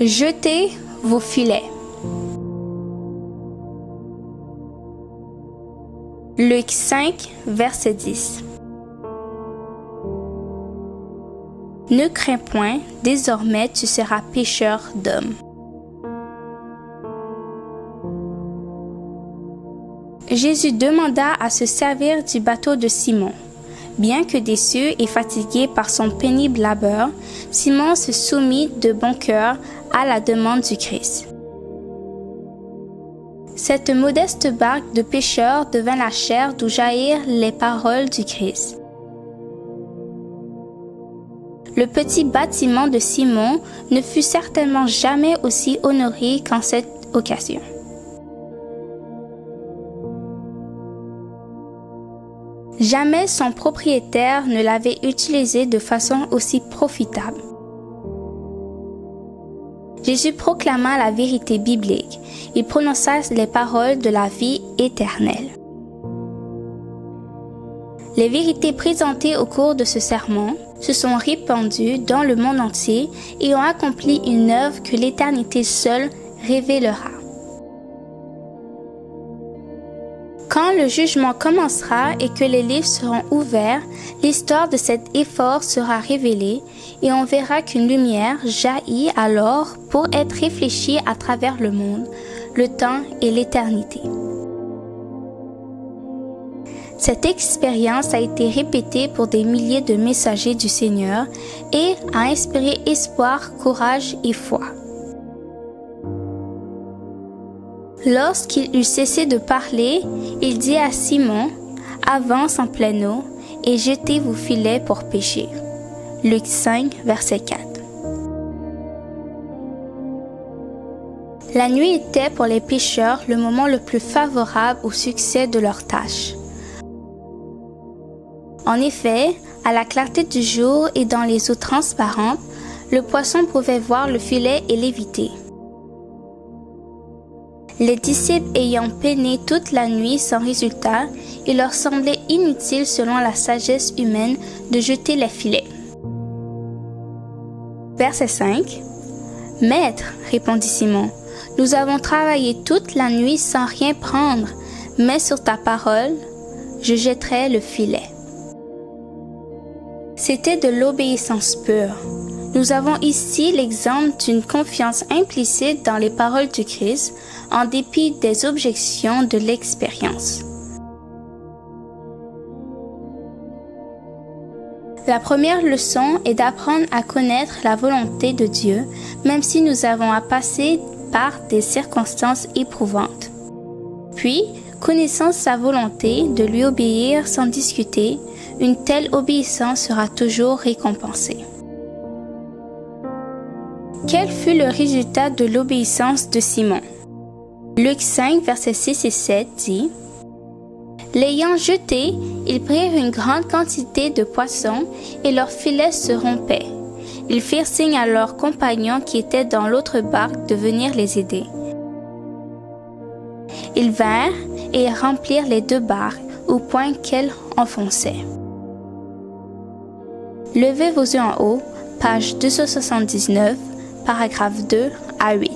Jetez vos filets. Luc 5, verset 10. Ne crains point, désormais tu seras pêcheur d'hommes. Jésus demanda à se servir du bateau de Simon. Bien que déçu et fatigué par son pénible labeur, Simon se soumit de bon cœur à la demande du Christ. Cette modeste barque de pêcheurs devint la chair d'où jaillirent les paroles du Christ. Le petit bâtiment de Simon ne fut certainement jamais aussi honoré qu'en cette occasion. Jamais son propriétaire ne l'avait utilisé de façon aussi profitable. Jésus proclama la vérité biblique. Il prononça les paroles de la vie éternelle. Les vérités présentées au cours de ce sermon se sont répandues dans le monde entier et ont accompli une œuvre que l'éternité seule révélera. Quand le jugement commencera et que les livres seront ouverts, l'histoire de cet effort sera révélée et on verra qu'une lumière jaillit alors pour être réfléchie à travers le monde, le temps et l'éternité. Cette expérience a été répétée pour des milliers de messagers du Seigneur et a inspiré espoir, courage et foi. Lorsqu'il eut cessé de parler, il dit à Simon, « Avance en pleine eau et jetez vos filets pour pêcher. » Luc 5, verset 4. La nuit était pour les pêcheurs le moment le plus favorable au succès de leur tâche. En effet, à la clarté du jour et dans les eaux transparentes, le poisson pouvait voir le filet et l'éviter. Les disciples ayant peiné toute la nuit sans résultat, il leur semblait inutile selon la sagesse humaine de jeter les filets. Verset 5. « Maître, répondit Simon, nous avons travaillé toute la nuit sans rien prendre, mais sur ta parole, je jetterai le filet. » C'était de l'obéissance pure. Nous avons ici l'exemple d'une confiance implicite dans les paroles du Christ, en dépit des objections de l'expérience. La première leçon est d'apprendre à connaître la volonté de Dieu, même si nous avons à passer par des circonstances éprouvantes. Puis, connaissant sa volonté de lui obéir sans discuter, une telle obéissance sera toujours récompensée. Quel fut le résultat de l'obéissance de Simon? Luc 5, versets 6 et 7 dit « L'ayant jeté, ils prirent une grande quantité de poissons et leurs filets se rompaient. Ils firent signe à leurs compagnons qui étaient dans l'autre barque de venir les aider. Ils vinrent et remplirent les deux barques au point qu'elles enfonçaient. » Levez vos yeux en haut, page 279, paragraphe 2 à 8.